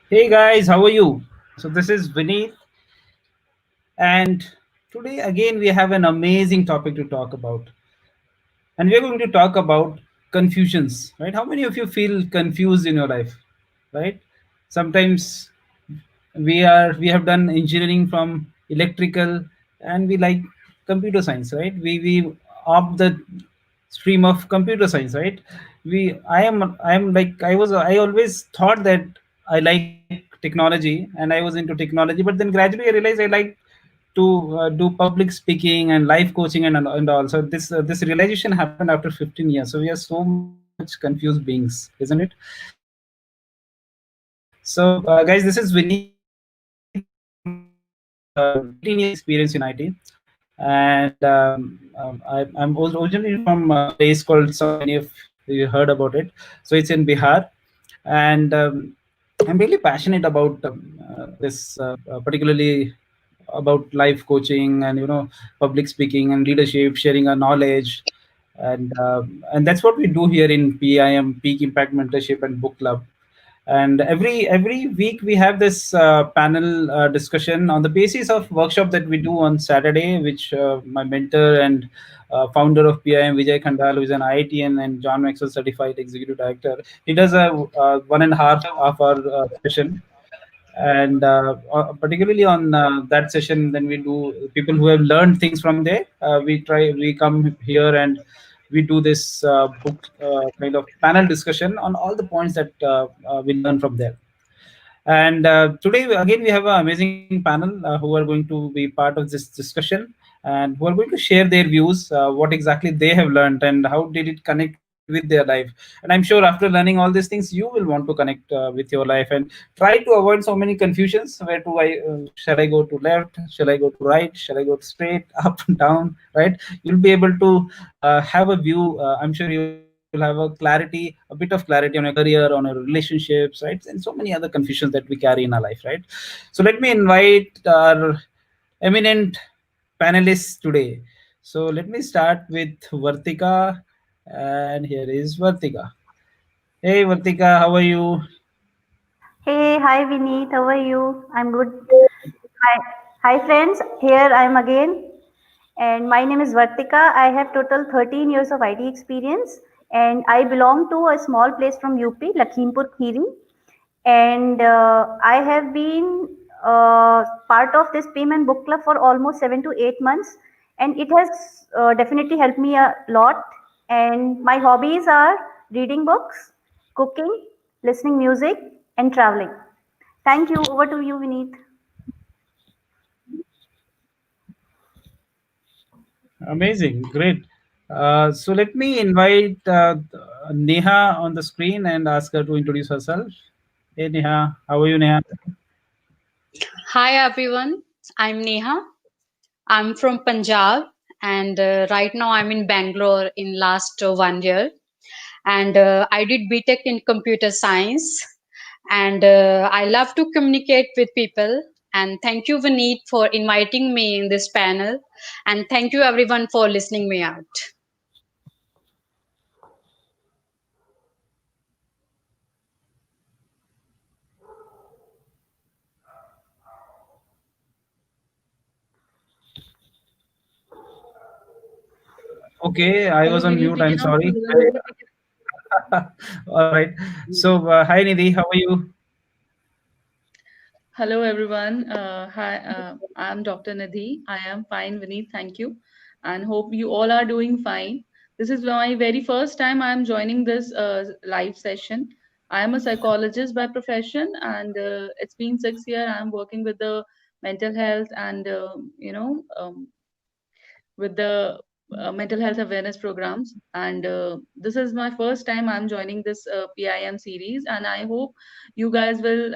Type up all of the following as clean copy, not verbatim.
Hey guys, how are you? So this is Vineet, and today again we have an amazing topic to talk about, and we are going to talk about confusions. Right? How many of you feel confused in your life? Right? Sometimes we have done engineering from electrical, and we like computer science. Right? We opt the stream of computer science. Right? We I am like I always thought that I like technology and I was into technology, but then gradually I realized I like to do public speaking and life coaching and all. So this realization happened after 15 years. So we are so much confused beings, isn't it? So guys, this is Vineet. I have 18 years experience in IT, and I'm originally from a place called South. Many of you heard about it. So it's in Bihar, and I'm really passionate about this, particularly about life coaching and public speaking and leadership, sharing our knowledge, and that's what we do here in PIM, Peak Impact Mentorship and Book Club. And every week we have this panel discussion on the basis of workshop that we do on Saturday, which my mentor and founder of PIM, Vijay Khandal, who is an IITN and John Maxwell certified executive director, he does a 1.5 hour session. And particularly on that session, then we do people who have learned things from there. We come here and we do this book kind of panel discussion on all the points that we learn from there. And today, again, we have an amazing panel who are going to be part of this discussion and who are going to share their views, what exactly they have learned, and how did it connect with their life. And I'm sure after learning all these things, you will want to connect with your life and try to avoid so many confusions. Where to I shall I go to left? Shall I go to right? Shall I go straight, up, down? Right? You'll be able to have a view. I'm sure you'll have a bit of clarity on your career, on your relationships, right? And so many other confusions that we carry in our life, right? So let me invite our eminent panelists today. So let me start with Vartika, and here is Vartika. Hey Vartika, how are you? Hey, hi Vineet, how are you? I'm good. Hi, hi friends, here I am again. And my name is Vartika. I have total 13 years of IT experience and I belong to a small place from UP, Lakhimpur Khiri. And I have been part of this payment book club for almost 7 to 8 months. And it has definitely helped me a lot. And my hobbies are reading books, cooking, listening music, and traveling. Thank you. Over to you, Vineet. Amazing, great. So let me invite Neha on the screen and ask her to introduce herself. Hey Neha, how are you, Neha? Hi everyone, I'm Neha. I'm from Punjab and right now I'm in Bangalore in last 1 year and I did BTech in computer science and I love to communicate with people and thank you Vineet for inviting me in this panel and thank you everyone for listening me out. Okay, I was on mute. I'm sorry. All right. So, hi Nidhi, how are you? Hello, everyone. Hi, I'm Dr. Nidhi. I am fine, Vineet. Thank you. And hope you all are doing fine. This is my very first time I am joining this live session. I am a psychologist by profession, and it's been 6 years. I'm working with the mental health and, with the mental health awareness programs. And this is my first time I'm joining this PIM series, and I hope you guys will,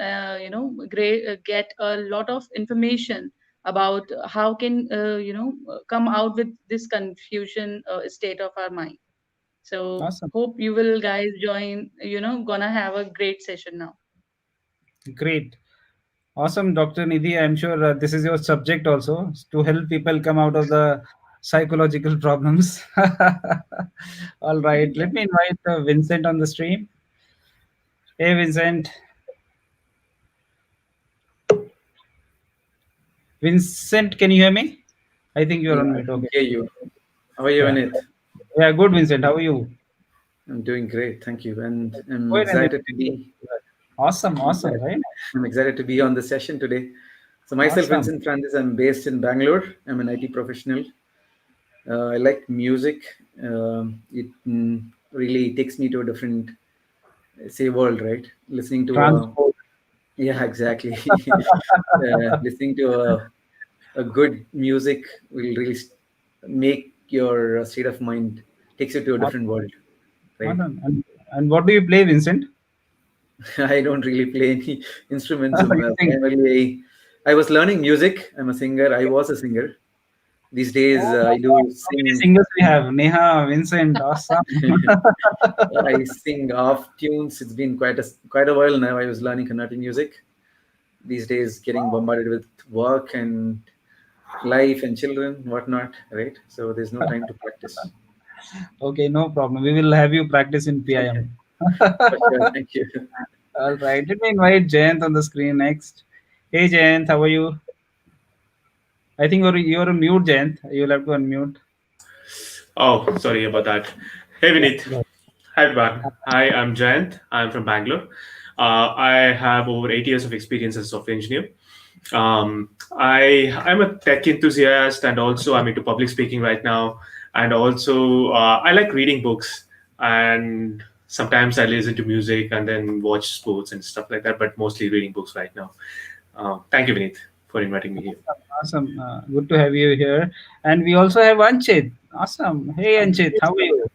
get a lot of information about how can come out with this confusion state of our mind. So Awesome. hope you will guys join. Gonna have a great session now. Great. Awesome, Dr. Nidhi. I'm sure this is your subject also to help people come out of the psychological problems. All right. Yeah. Let me invite Vincent on the stream. Hey, Vincent. Vincent, can you hear me? I think you're Yeah, on I mute. can Okay. hear you. How are you Yeah. in it? Yeah, good, Vincent. How are you? I'm doing great, thank you. And I'm Go ahead and excited to introduce be yourself. Awesome, I'm awesome, excited, right? I'm excited to be on the session today. So myself, Awesome. Vincent Francis, I'm based in Bangalore. I'm an IT professional. I like music. It really takes me to a different, say, world, right? Listening to Transport. yeah, exactly. Listening to a good music will really make your state of mind takes you to a different world, right? Awesome. And what do you play, Vincent? I don't really play any instruments. You think, Primarily, I was learning music. I'm a singer. I was a singer. These oh days, my I God, do so many sing. singers we have. Neha, Vincent, awesome. I sing off tunes. It's been quite a while now. I was learning Carnatic music. These days, getting bombarded with work and life and children, whatnot. Right. So there's no time to practice. Okay, no problem. We will have you practice in Okay. PIM. For sure. Thank you. All right. Let me invite Jayant on the screen next. Hey, Jayant, how are you? I think you're on mute, Jayant. You'll have to unmute. Oh, sorry about that. Hey, Yeah. Vinith. Hi, everyone. Hi, I'm Jayant. I'm from Bangalore. I have over 8 years of experience as a software engineer. I'm a tech enthusiast, and also I'm into public speaking right now. And also, I like reading books, and sometimes I listen to music and then watch sports and stuff like that. But mostly reading books right now. Thank you, Vinith, for inviting me here. Awesome. Good to have you here. And we also have Anchit. Awesome. Hey, Anchit, how are you?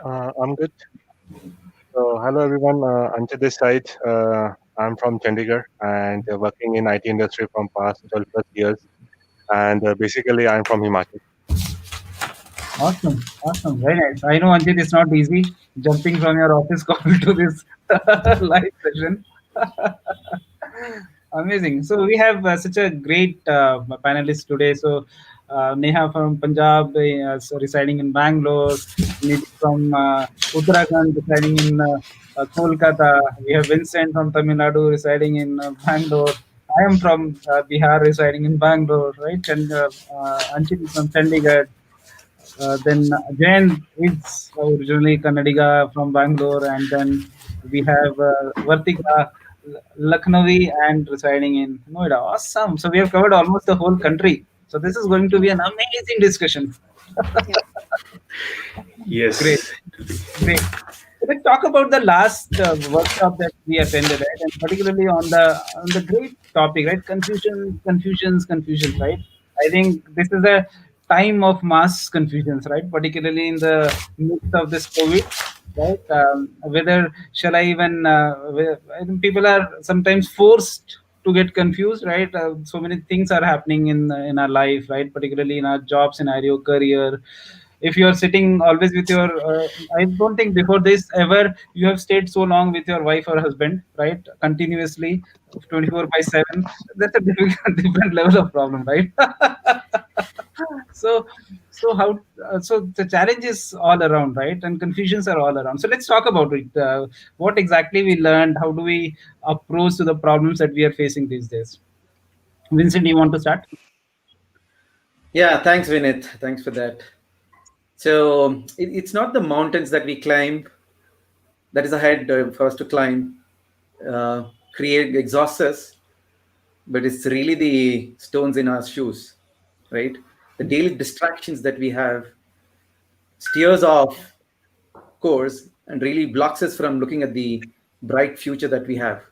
I'm good. So, hello everyone. Anchit this side. I'm from Chandigarh and working in IT industry from past 12 plus years. And basically, I'm from Himachal. Awesome. Awesome. Very nice. I know, Anchit, it's not easy jumping from your office call to this live session. Amazing. So we have such a great panelist today. So Neha from Punjab, residing in Bangalore. Nidhi from Uttarakhand, residing in Kolkata. We have Vincent from Tamil Nadu, residing in Bangalore. I am from Bihar, residing in Bangalore, right? And Anchit is from Chandigarh. Then Jain is originally Kannadiga from Bangalore, and then we have Vartika, Lucknowi, and residing in Noida. Awesome! So we have covered almost the whole country. So this is going to be an amazing discussion. Yeah. Great. Yes. Great. So let's talk about the last workshop that we attended, right? And particularly on the great topic, right? Confusions, right? I think this is a time of mass confusions, right? Particularly in the midst of this COVID, right? Whether shall I even? I think people are sometimes forced to get confused, right? So many things are happening in our life, right? Particularly in our job scenario, career. If you are sitting always with your I don't think before this ever you have stayed so long with your wife or husband, right, continuously 24 by 7. That's a different different level of problem, right? so so the challenge is all around, right, and confusions are all around. So let's talk about it. What exactly we learned, how do we approach to the problems that we are facing these days? Vincent, do you want to start? Yeah, thanks, Vinith. Thanks for that. So it's not the mountains that we climb that is ahead for us to climb, uh, create exhausts us, but it's really the stones in our shoes, right? The daily distractions that we have steers off course and really blocks us from looking at the bright future that we have,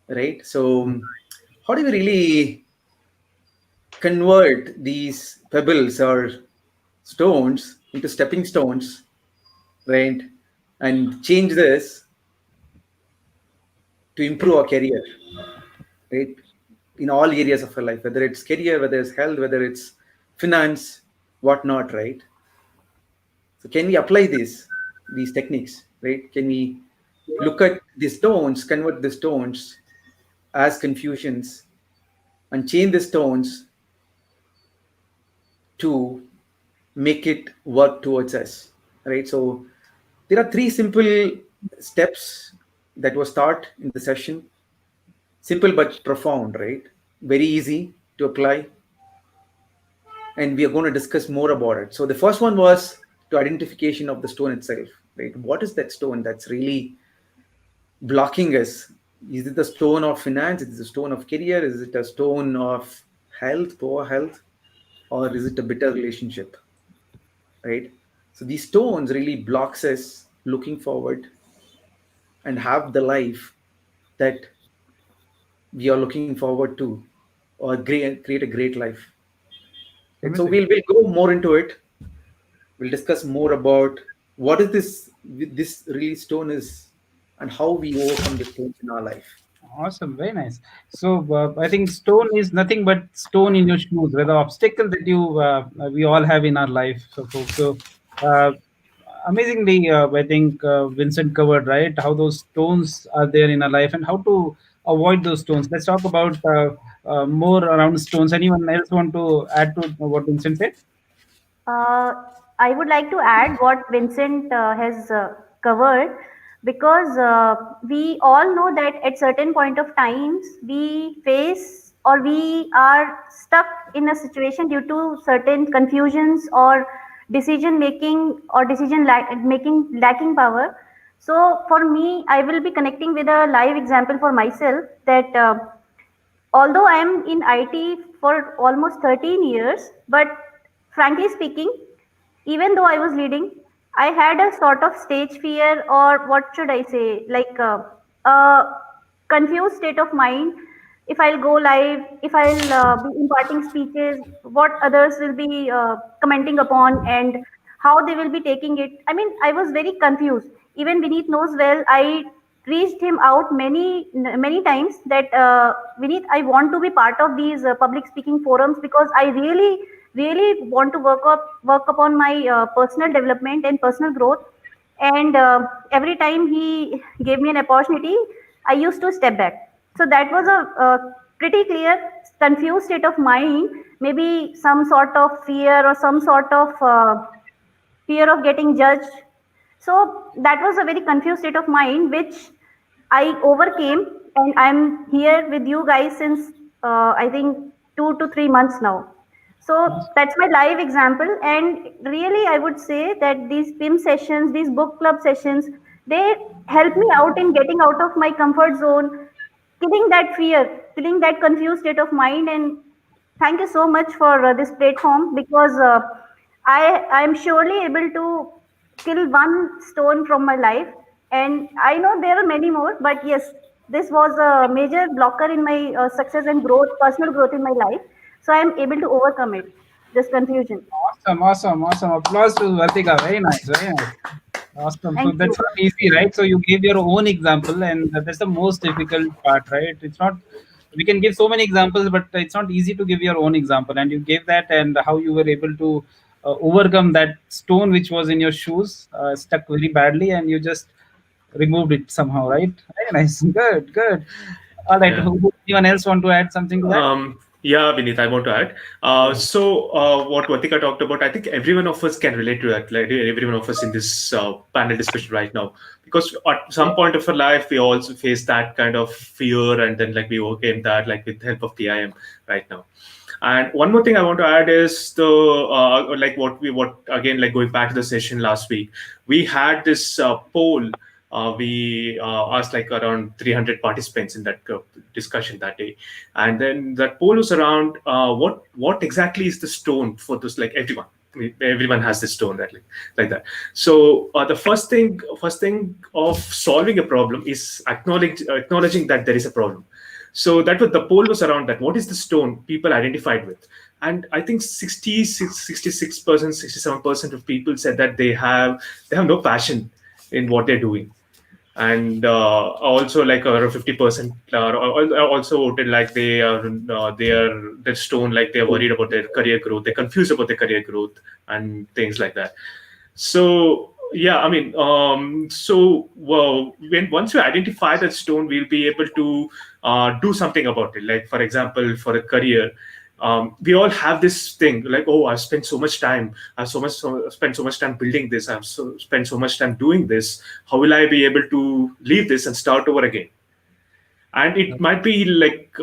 right? So how do we really convert these pebbles or stones into stepping stones, right? And change this to improve our career, right? In all areas of our life, whether it's career, whether it's health, whether it's finance, whatnot, right? So can we apply these techniques, right? Can we look at the stones, convert the stones as confusions, and change the stones to make it work towards us, right? So there are three simple steps that was taught in the session, simple but profound, right? very easy to apply, and we are going to discuss more about it. So the first one was to identification of the stone itself, right? What is that stone that's really blocking us? Is it the stone of finance? Is it the stone of career? Is it a stone of health, poor health, or is it a bitter relationship, right? So these stones really blocks us looking forward and have the life that we are looking forward to, or create a great life. Right? So Amazing. we'll go more into it. We'll discuss more about what is this really stone is, and how we overcome the stones in our life. Awesome, very nice. So I think stone is nothing but stone in your shoes, where the obstacle that we all have in our life. So, folks, so uh, amazingly, I think Vincent covered right how those stones are there in our life and how to avoid those stones. Let's talk about more around stones. Anyone else want to add to what Vincent said? Uh, I would like to add what Vincent has covered, because we all know that at certain point of times we face or we are stuck in a situation due to certain confusions or decision making or making lacking power. So for me, I will be connecting with a live example for myself that although I am in IT for almost 13 years, but frankly speaking, even though I was leading, I had a sort of stage fear, or what should I say, like a confused state of mind. If I'll go live, if I'll be imparting speeches, what others will be commenting upon, and how they will be taking it. I mean, I was very confused. Even Vineet knows well. I reached him out many times that Vineet, I want to be part of these public speaking forums, because I really want to work upon my personal development and personal growth. And every time he gave me an opportunity, I used to step back. So that was a pretty clear confused state of mind, maybe some sort of fear or some sort of fear of getting judged. So that was a very confused state of mind, which I overcame, and I'm here with you guys since I think 2 to 3 months now. So that's my live example, and really, I would say that these PIM sessions, these book club sessions, they help me out in getting out of my comfort zone, killing that fear, killing that confused state of mind. And thank you so much for this platform, because I am surely able to kill one stone from my life, and I know there are many more, but yes, this was a major blocker in my success and growth, personal growth in my life. So I am able to overcome it, this confusion. Awesome, awesome, awesome. Applause to Vartika. Very nice, very nice. Awesome. So Thank you. that's not easy, right? So you gave your own example, and that's the most difficult part, right? It's not. We can give so many examples, but it's not easy to give your own example. And you gave that, and how you were able to overcome that stone which was in your shoes, stuck very badly, and you just removed it somehow, right? Very nice. Good, good. All right. Yeah. Anyone else want to add something to that? Yeah, Vineet, I want to add. What Vatika talked about, I think every one of us can relate to that. Like every one of us in this panel discussion right now, because at some point of our life, we also face that kind of fear, and then like we overcame that, like with the help of PIM right now. And one more thing I want to add is the like what again, like going back to the session last week, we had this poll. We asked like around 300 participants in that discussion that day, and then that poll was around what exactly is the stone for this, like everyone. I mean, everyone has this stone that like that. So the first thing of solving a problem is acknowledging that there is a problem. So that was the poll was around that. What is the stone people identified with? And I think 66%, 67% of people said that they have no passion in what they're doing. And also like around 50% also voted like they are the stone, like they're worried about their career growth, they're confused about their career growth and things like that. So yeah, I mean, so well, when once you identify that stone, we'll be able to do something about it. Like for example, for a career, we all have this thing like, oh, I've spent so much time, spent so much time building this, spent so much time doing this. How will I be able to leave this and start over again? and it might be like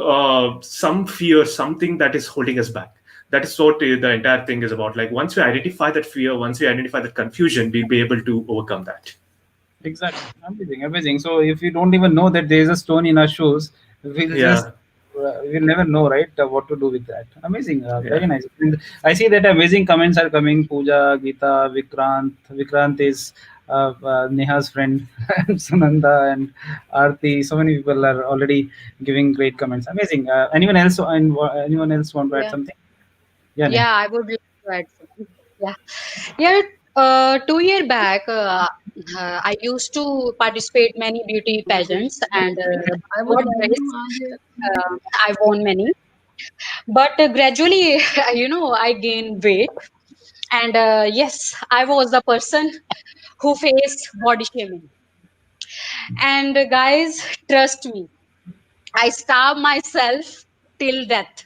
some fear, something that is holding us back. That is what the entire thing is about. Like once we identify that fear, once we identify that confusion, we'll be able to overcome that. Exactly. Amazing, amazing. So if you don't even know that there is a stone in our shoes, Yeah, we'll never know, right? What to do with that. Amazing. yeah, Very nice. And I see that amazing comments are coming. Pooja, Geeta, Vikrant. Vikrant is Neha's friend, and Sunanda and Arti. So many people are already giving great comments. Amazing. Anyone else want to add Yeah. something? Yeah, Neha. Yeah, I would like to add something. Yeah. Yeah, 2 year back, I used to participate many beauty pageants, and I would got like to praise. add here. I won many, but gradually, I gained weight, and yes, I was the person who faced body shaming. And guys, trust me, I starved myself till death.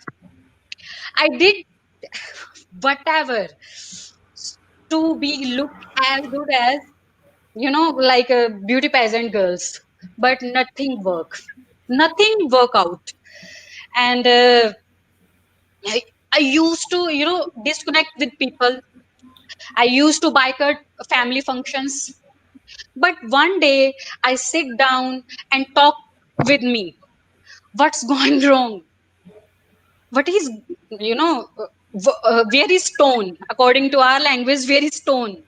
I did whatever to be look as good as like beauty pageant girls, but nothing nothing work out. And I, I used to disconnect with people. I used to boycott family functions. But one day I sit down and talk with me. What's going wrong? What is where is stone? According to our language, where is stone?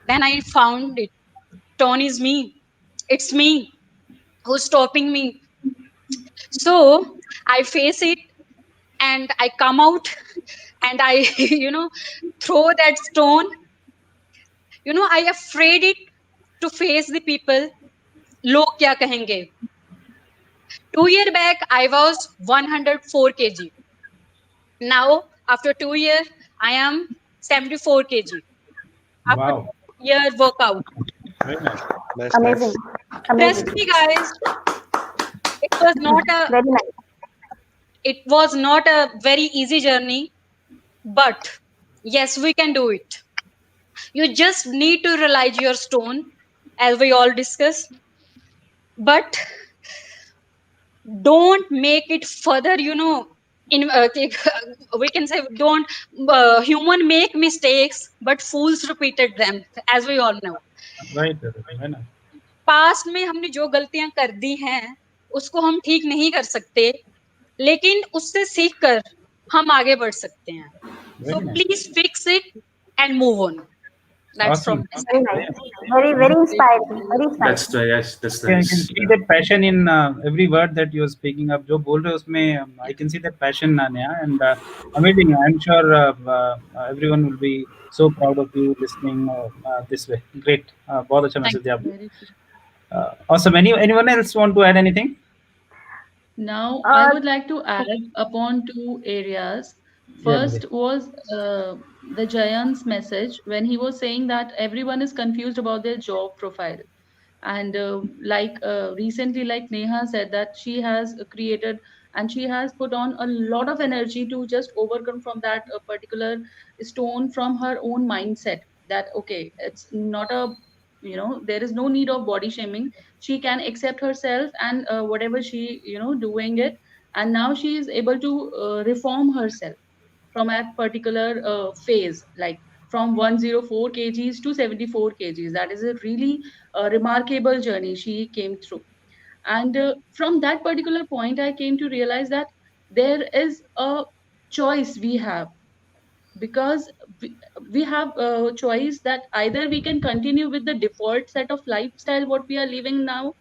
Then I found it. Stone is me. It's me who's stopping me. So I face it and I come out and I, throw that stone. I afraid it to face the people. Log kya kahenge? 2 year back, I was 104 kg. Now, after 2 years, I am 74 kg. After Wow. year workout. Very nice. Nice, Amazing. nice. Trust Amazing. me, guys, it was not a Very nice. it was not a very easy journey, but yes, we can do it. You just need to realize your stone, as we all discussed, but don't make it further. In we can say don't human make mistakes, but fools repeated them, as we all know. Right. Very nice. Past में हमने जो गलतियां कर दी हैं उसको हम ठीक नहीं कर सकते, लेकिन उससे सीख कर हम आगे बढ़ सकते हैं. Very So nice. please fix it and move on. That's from Awesome. my side. Very Very nice. nice. Very, very inspiring. Very that's inspiring. yes, that's I can nice. see that passion in every word that you're speaking up. जो बोल रहे हो उसमें I can see that passion, Neha, and amazing. I'm sure everyone will be so proud of you listening this way. Great. बहुत अच्छा Thank message दिया आपने. Very true. Awesome. Anyone else want to add anything? Now, I Uh, would like to add upon two areas. Yeah, Nidhi. First was the Jayan's message when he was saying that everyone is confused about their job profile. And recently, like Neha said, that she has created and she has put on a lot of energy to just overcome from that particular stone from her own mindset. That, okay, it's not a, there is no need of body shaming. She can accept herself and whatever she doing it, and now she is able to reform herself from a particular phase, like from 104 kgs to 74 kgs. That is a really remarkable journey she came through. And from that particular point, I came to realize that there is a choice we have, because we have a choice that either we can continue with the default set of lifestyle what we are living now,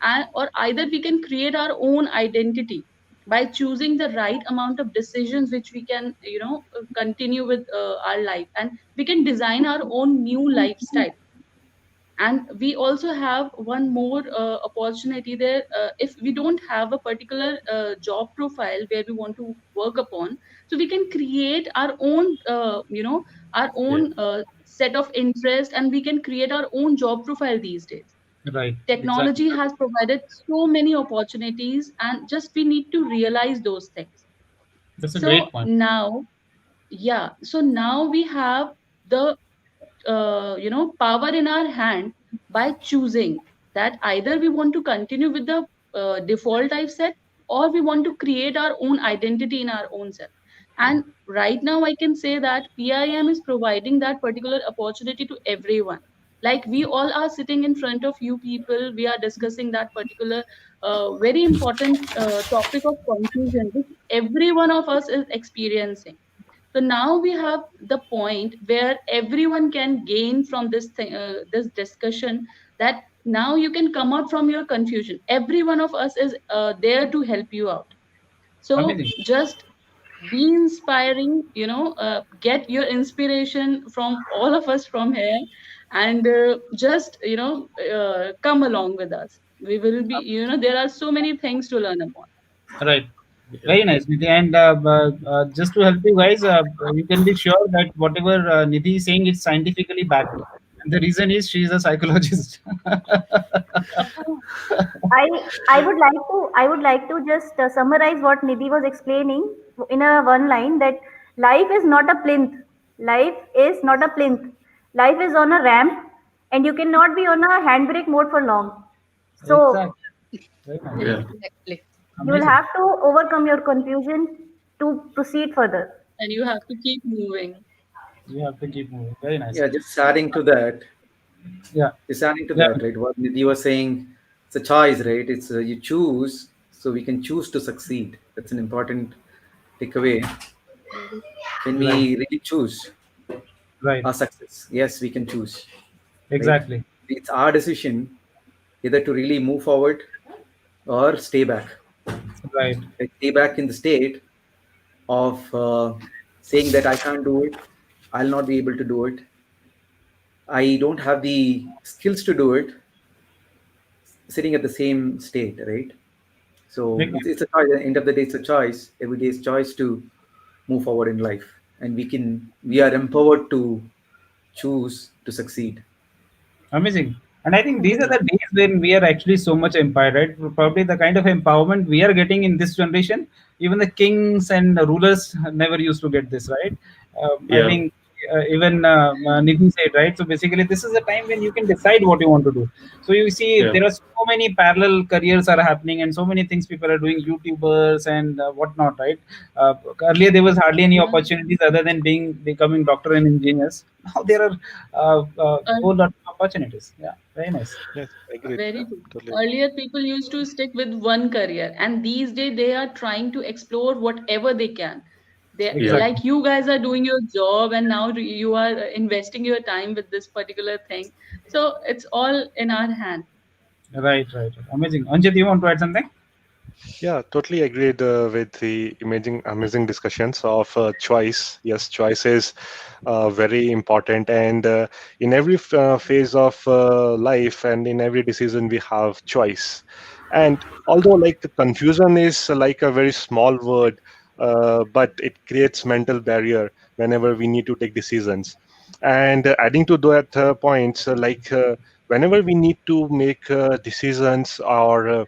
and or either we can create our own identity by choosing the right amount of decisions which we can continue with our life, and we can design our own new lifestyle. And we also have one more opportunity there. If we don't have a particular job profile where we want to work upon, so we can create our own our Yeah. own set of interest, and we can create our own job profile these days. Right. Exactly. Technology has provided so many opportunities, and just we need to realize those things. That's a So great point. now, yeah, so now we have the power in our hand by choosing that either we want to continue with the default typeset, or we want to create our own identity in our own self. And right now I can say that PIM is providing that particular opportunity to everyone. Like we all are sitting in front of you people, we are discussing that particular very important topic of confusion which every one of us is experiencing. So now we have the point where everyone can gain from this thing, this discussion, that now you can come out from your confusion. Every one of us is there to help you out. So Amazing. just be inspiring, get your inspiration from all of us from here, and just come along with us. We will be, there are so many things to learn upon. Right. Yeah. Very nice, Nidhi. And just to help you guys, you can be sure that whatever Nidhi is saying is scientifically backed. And the reason is she is a psychologist. I I would like to just summarize what Nidhi was explaining in a one line, that life is not a plinth. Life is not a plinth. Life is on a ramp, and you cannot be on a handbrake mode for long. So Exactly. Very nice. Yeah. Exactly. you will Amazing. have to overcome your confusion to proceed further. And you have to keep moving. You have to keep moving. Very nice. Yeah, just adding to that, Yeah. Yeah. right? What Nidhi was saying, it's a choice, right? It's you choose, so we can choose to succeed. That's an important takeaway. When Right. we really choose Right. our success, yes, we can choose, right? Exactly. It's our decision either to really move forward or stay back. Right. Like, stay back in the state of saying that I can't do it, I'll not be able to do it, I don't have the skills to do it, sitting at the same state, right? So Big it's a choice. At the end of the day, it's a choice. Every day is choice to move forward in life, and we are empowered to choose to succeed. Amazing. And I think these are Amazing. the days when we are actually so much empowered, right? Probably the kind of empowerment we are getting in this generation, even the kings and the rulers never used to get this, right? I Yeah. think even Nidhi said, right? So basically, this is a time when you can decide what you want to do. So you see, Yeah. there are so many parallel careers are happening, and so many things people are doing, YouTubers and whatnot, right? Earlier, there was hardly any Yeah. opportunities other than becoming doctor and engineers. Now there are whole lot of opportunities. Yeah, very nice. Yes, agreed. Very true. Totally agree. Earlier, people used to stick with one career, and these days they are trying to explore whatever they can. They, Yeah. Exactly. like you guys are doing your job, and now you are investing your time with this particular thing. So it's all in our hand. Right, right. Amazing. Anjit, you want to add something? Yeah, totally agreed with the amazing discussions of choice. Yes, choice is very important, and in every phase of life and in every decision, we have choice. And although like the confusion is like a very small word, but it creates mental barrier whenever we need to take decisions. And adding to that points, whenever we need to make decisions or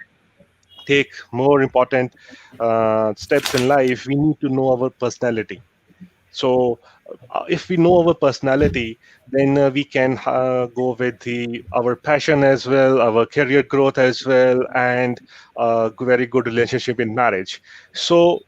take more important steps in life, we need to know our personality. So, if we know our personality, then we can go with our passion as well, our career growth as well, and very good relationship in marriage. So,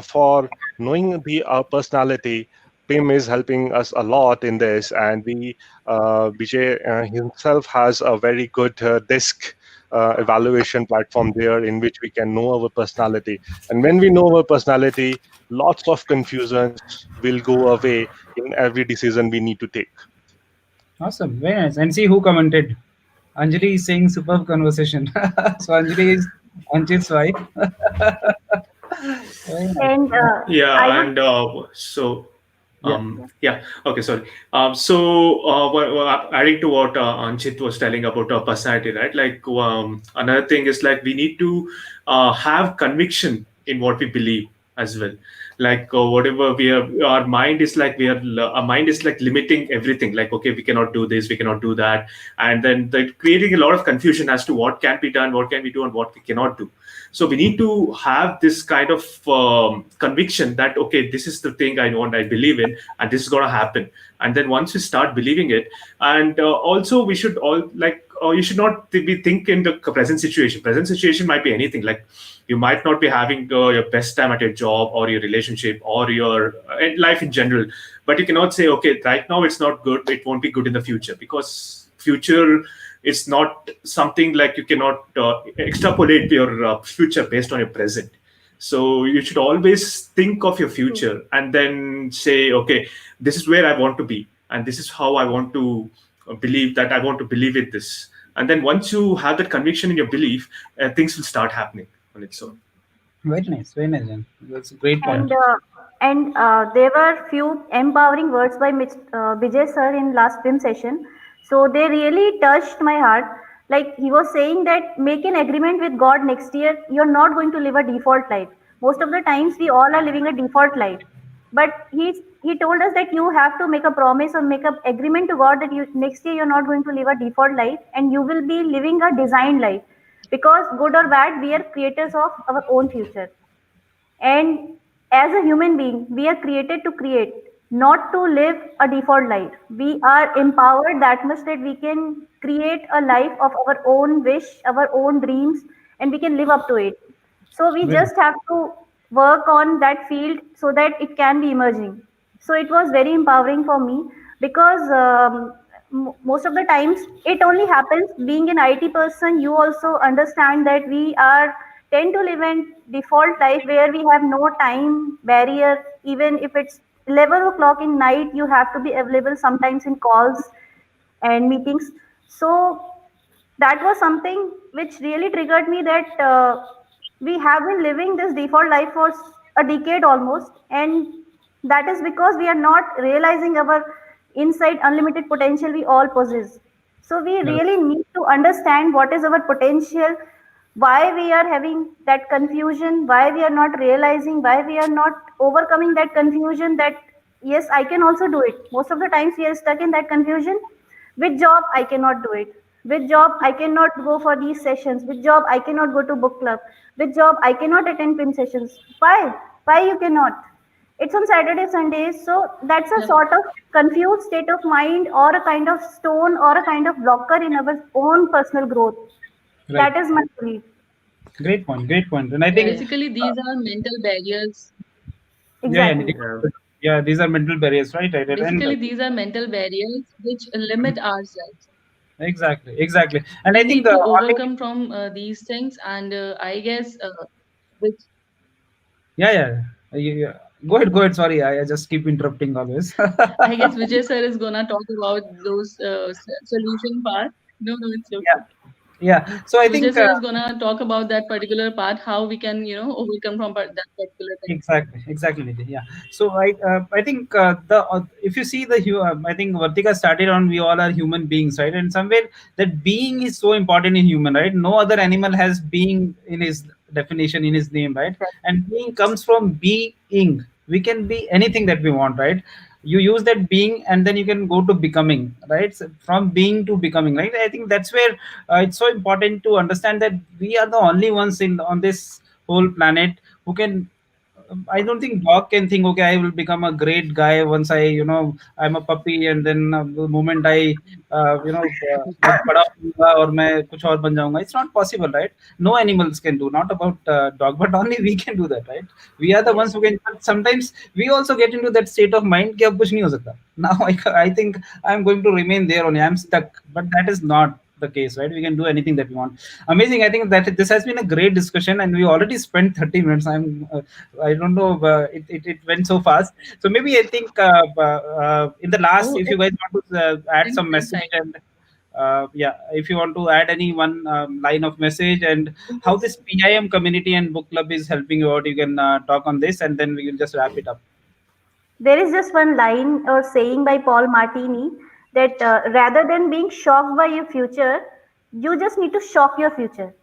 for knowing our personality, Pim is helping us a lot in this, and BJ himself has a very good disc evaluation platform there in which we can know our personality. And when we know our personality, lots of confusions will go away in every decision we need to take. Awesome. Very nice. And see who commented. Anjali is saying superb conversation. So Anjali is Anjit's wife. Very nice. And I Yeah. would And so Yeah. yeah, okay, sorry. Adding to what Anchit was telling about personality, right? Like another thing is like we need to have conviction in what we believe as well. Like whatever we are, our mind is like limiting everything. Like, okay, we cannot do this, we cannot do that, and then creating a lot of confusion as to what can be done, what can we do, and what we cannot do. So we need to have this kind of conviction that, okay, this is the thing I believe in, and this is going to happen. And then once we start believing it, and also we should all like or you should not be think in the present situation. Present situation might be anything. Like you might not be having your best time at your job or your relationship or your life in general, but you cannot say, okay, right now it's not good, it won't be good in the future, because future is not something like you cannot extrapolate your future based on your present. So you should always think of your True. future and then say, okay, this is where I want to be, and this is how I want to believe that I want to believe in this. And then once you have that conviction in your belief, things will start happening on its own. Very nice, very nice, Jen. That's a great point. And there were few empowering words by Vijay sir in last film session. So they really touched my heart. Like he was saying that make an agreement with God next year. You're not going to live a default life. Most of the times we all are living a default life. But he told us that you have to make a promise or make an agreement to God that you next year you're not going to live a default life and you will be living a designed life. Because good or bad, we are creators of our own future. And as a human being, we are created to create, not to live a default life. We are empowered that much that we can create a life of our own wish, our own dreams, and we can live up to it. So we Very just have to work on that field so that it can be emerging. So it was very empowering for me because most of the times it only happens being an IT person. You also understand that we are tend to live in default life where we have no time barrier. Even if it's 11 o'clock in night, you have to be available sometimes in calls and meetings. So that was something which really triggered me that we have been living this default life for a decade almost, and that is because we are not realizing our inside unlimited potential we all possess. So we nice. really need to understand what is our potential, why we are having that confusion, why we are not realizing, why we are not overcoming that confusion that yes, I can also do it. Most of the times we are stuck in that confusion. Which job I cannot do it? Which job I cannot go for these sessions? Which job I cannot go to book club? Which job I cannot attend film sessions? Why? Why you cannot? It's on Saturday, Sundays. So that's a Yep. sort of confused state of mind or a kind of stone or a kind of blocker in our own personal growth. Right. That is my belief. Great point. Great point. And I Yeah, think, Yeah. basically these are mental barriers. yeah, yeah, Exactly. Yeah. yeah, these are mental barriers, right? Right. Right. And Basically, these are mental barriers which limit ourselves. exactly, exactly. And I We think need to only, overcome from these things, and I guess which yeah, yeah. Yeah. Go ahead. Sorry, I just keep interrupting always. I guess Vijay sir is gonna talk about those solution part. No, no, it's Yeah, okay. yeah. So I Vijay think sir is gonna talk about that particular part, how we can, overcome from that particular thing. exactly, exactly, Nidhi. Yeah. So I think the if you see I think Vartika started on we all are human beings, right? And somewhere that being is so important in human, right? No other animal has being in his definition in his name, right? And being comes from being. We can be anything that we want, right? You use that being and then you can go to becoming, right? So from being to becoming, right? I think that's where it's so important to understand that we are the only ones in on this whole planet who can. I don't think dog can think, okay, I will become a great guy once I'm a puppy, and then the moment मैं बड़ा होऊंगा और मैं कुछ और बन जाऊंगा. It's not possible, right? No animals can do. Not about dog, but only we can do that, right? We are the ones Yes. who can. But sometimes we also get into that state of mind कि अब कुछ नहीं हो सकता. Now I think I'm going to remain there only. I'm stuck, but that is not the case, right? We can do anything that we want. Amazing. I think that this has been a great discussion, and we already spent 30 minutes. I don't know, it went so fast. So maybe I think in the last, Oh, if you it's guys want to add been some very message, time. and yeah, if you want to add any one line of message and how this PIM community and book club is helping you out, you can talk on this, and then we will just wrap it up. There is just one line or saying by Paul Martini that rather than being shocked by your future, you just need to shock your future.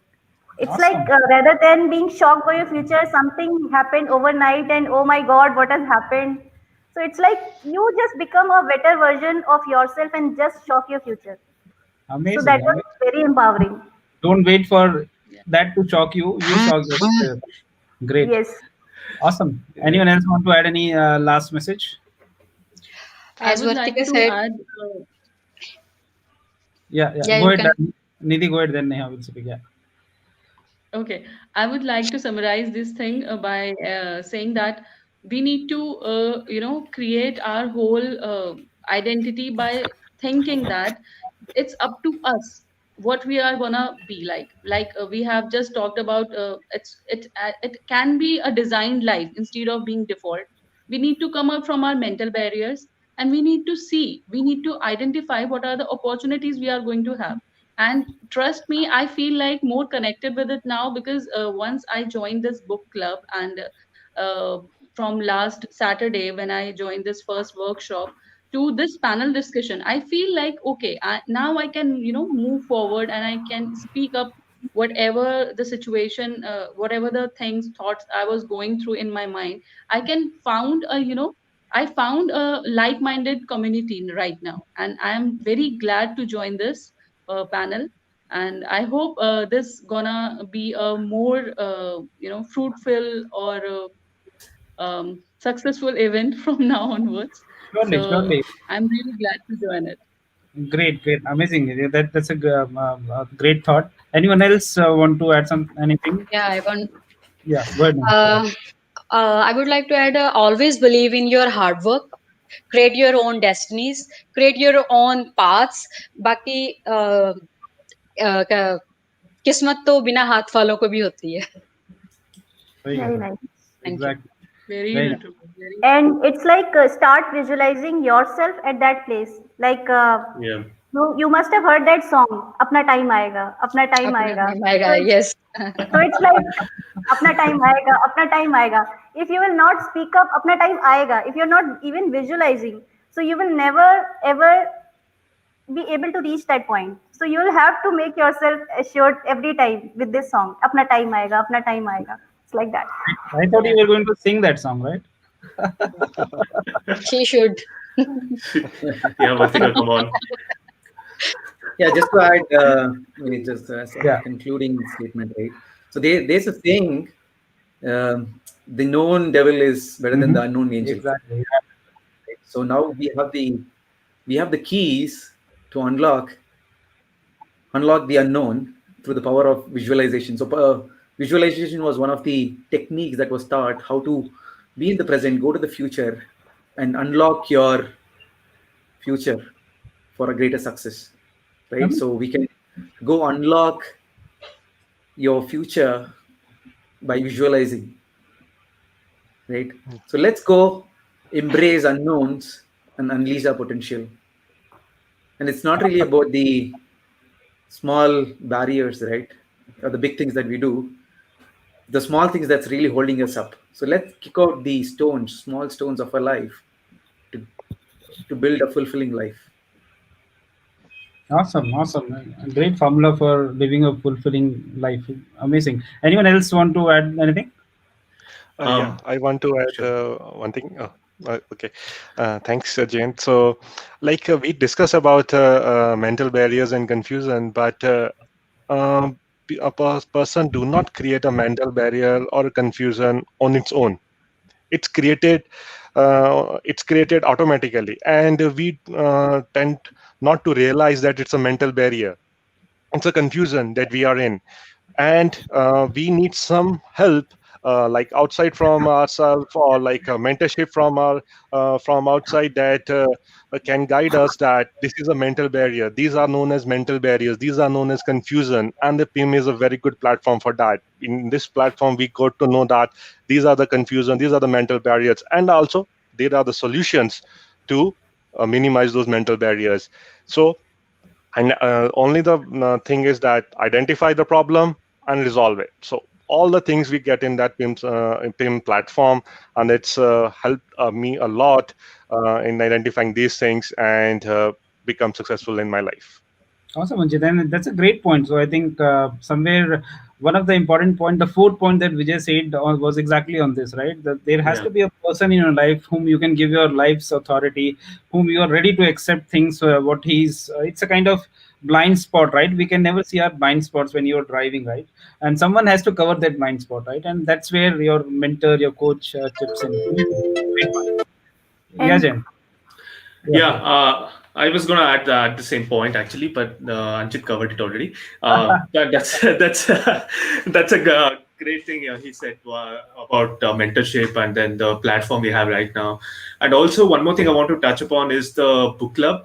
It's like Awesome. rather than being shocked by your future, something happened overnight and oh my God, what has happened? So it's like you just become a better version of yourself and just shock your future. So that Amazing. was Amazing. very empowering. Don't wait for Yeah. that to shock you. You shock yourself. Great. Yes. Awesome. Yeah. Anyone else want to add any last message? I As would like Vartika to said, add, Yeah, yeah. yeah, Go you ahead, can. Dani. Nidhi, go ahead. Then Neha will speak. Yeah. Okay, I would like to summarize this thing by saying that we need to, create our whole identity by thinking that it's up to us what we are gonna be like. Like we have just talked about, it can be a designed life instead of being default. We need to come up from our mental barriers, and we need to identify what are the opportunities we are going to have. And trust me, I feel like more connected with it now because once I joined this book club, and from last Saturday when I joined this first workshop to this panel discussion, I feel like okay, now I can move forward and I can speak up whatever the situation, whatever the things thoughts I was going through in my mind. I can found a I found a like-minded community right now, and I am very glad to join this panel. And I hope this gonna be a more fruitful or successful event from now onwards. Surely, So surely. I'm really glad to join it. Great, great, amazing. That's a great thought. Anyone else want to add some anything? Yeah, I want. Yeah, go ahead. Neha. Uh, I would like to add, always believe in your hard work, create your own destinies, create your own paths. बाकी किस्मत तो बिना हाथ वालों को भी होती है. Very Very good. nice. Thank you. Exactly. Very Very nice. beautiful. Very And it's like start visualizing yourself at that place. Like Yeah. you must have heard that song, "Apna time aayega, apna time अपना aayega." time आएगा. So it's Yes. so it's like "apna time aayega, apna time aayega." If you will not speak up, "apna time aayega." If you're not even visualizing, so you will never ever be able to reach that point. So you will have to make yourself assured every time with this song, "apna time aayega, apna time aayega." It's like that. I thought you yeah. were going to sing that song, right? She should. Yeah, Vartika, come on. Yeah, just to add, just as a Yeah. concluding statement, right? So there's a saying, the known devil is better than the Mm-hmm. unknown angel. Exactly. Right? So now we have the keys to unlock the unknown through the power of visualization. So visualization was one of the techniques that was taught how to be in the present, go to the future, and unlock your future for a greater success. Right? Um, So we can go unlock your future by visualizing. Right? So let's go embrace unknowns and unleash our potential. And it's not really about the small barriers, right? Or the big things that we do, the small things that's really holding us up. So let's kick out the stones, small stones of our life to, to build a fulfilling life. Awesome, awesome. A great formula for living a fulfilling life. Amazing. Anyone else want to add anything? Yeah, Um, I want to add sure. one thing. Okay, thanks, Jane. So, like we discussed about mental barriers and confusion, but a person do not create a mental barrier or confusion on its own. It's created automatically, and we tend not to realize that it's a mental barrier. It's a confusion that we are in, and we need some help, like outside from ourselves, or like a mentorship from outside that can guide us that this is a mental barrier, these are known as mental barriers, these are known as confusion, and the PIM is a very good platform for that. In this platform we got to know that these are the confusion, these are the mental barriers, and also there are the solutions to minimize those mental barriers. So, and only the thing is that identify the problem and resolve it. So all the things we get in that PIM platform, and it's helped me a lot in identifying these things and become successful in my life. Awesome, Anjit. And that's a great point. So I think somewhere one of the important point, the fourth point that Vijay said was exactly on this, right? That there has Yeah. to be a person in your life whom you can give your life's authority, whom you are ready to accept things. What he's, it's a kind of blind spot, right? We can never see our blind spots when you're driving, right? And someone has to cover that blind spot, right? And that's where your mentor, your coach chips in. Great point. Yeah, And Jen. Yeah. Yeah, I was going to add the same point actually, but Anchit covered it already. That's that's a great thing he said about mentorship and then the platform we have right now. And also one more thing I want to touch upon is the book club.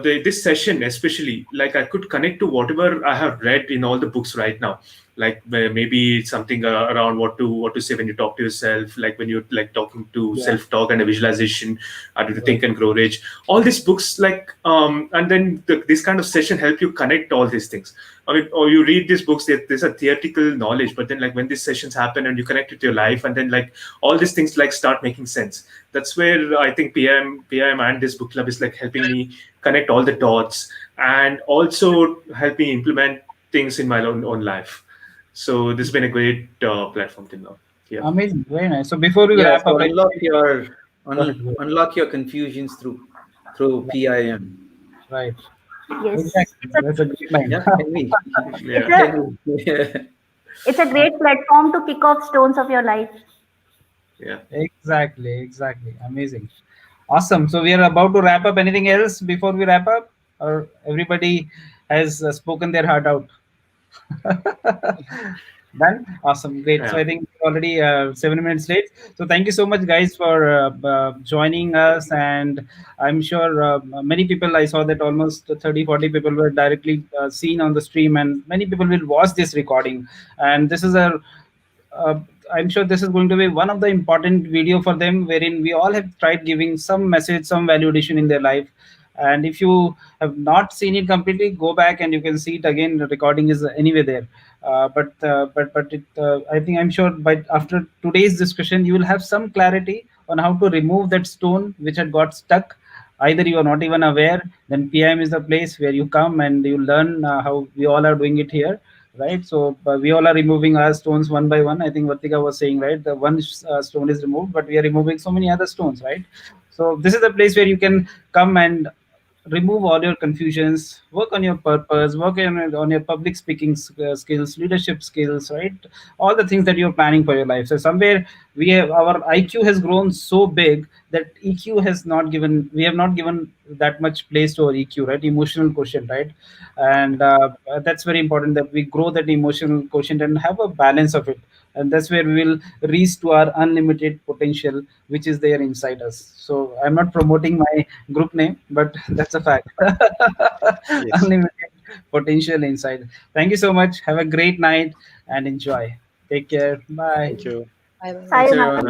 This session especially, like I could connect to whatever I have read in all the books right now, like maybe something around what to say when you talk to yourself, like when you're like talking to Yeah. self talk and a visualization, to Right. think and grow rich, all these books, like and then this kind of session help you connect all these things. I mean, or you read these books, there's a theoretical knowledge, but then like when these sessions happen and you connect with your life, and then like all these things like start making sense. That's where I think PIM and this book club is like helping me connect all the dots, and also help me implement things in my own life. So this has been a great platform till now. Yeah. Amazing. Very nice. So before we Yeah, wrap so up, go ahead. Go ahead. unlock your confusions through PIM. Right. Yes, Exactly. That's a great line. Yeah, can we? it's Yeah. a Can we? it's a great platform to kick off stones of your life. Yeah. Exactly. Exactly. Amazing. Awesome. So we are about to wrap up. Anything else before we wrap up, or everybody has spoken their heart out? Done. Awesome. Great. So Yeah. I think we're already 7 minutes late. So thank you so much, guys, for joining us. And I'm sure many people, I saw that almost 30, 40 people were directly seen on the stream, and many people will watch this recording. And this is a uh, I'm sure this is going to be one of the important video for them, wherein we all have tried giving some message, some value addition in their life. And if you have not seen it completely, go back and you can see it again. The recording is anyway there. I think I'm sure by after today's discussion, you will have some clarity on how to remove that stone which had got stuck. Either you are not even aware, then PIM is the place where you come and you learn how we all are doing it here, right? So we all are removing our stones one by one. I think Vatika was saying, right, the one stone is removed, but we are removing so many other stones, right? So this is the place where you can come and remove all your confusions, work on your purpose, work on your public speaking skills, leadership skills, right? All the things that you're planning for your life. So somewhere we have our IQ has grown so big that EQ has not given, we have not given that much place to our EQ, right? Emotional quotient, right? And that's very important that we grow that emotional quotient and have a balance of it. And that's where we will reach to our unlimited potential which is there inside us. So I'm not promoting my group name, but that's a fact. Yes. Unlimited potential inside. Thank you so much. Have a great night and enjoy. Take care. Bye. Thank you. Bye bye. Thanks, Sayonara. everyone.